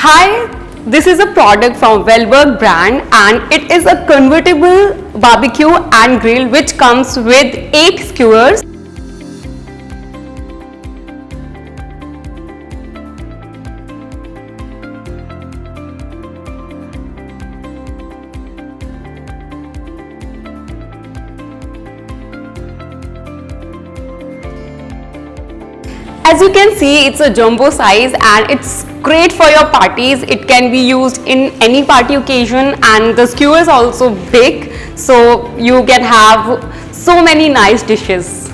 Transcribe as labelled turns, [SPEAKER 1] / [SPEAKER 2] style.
[SPEAKER 1] Hi, this is a product from Wellberg brand and it is a convertible barbecue and grill which comes with 8 skewers. As you can see, it's a jumbo size and it's great for your parties. It can be used in any party occasion, and the skewer is also big, so you can have so many nice dishes.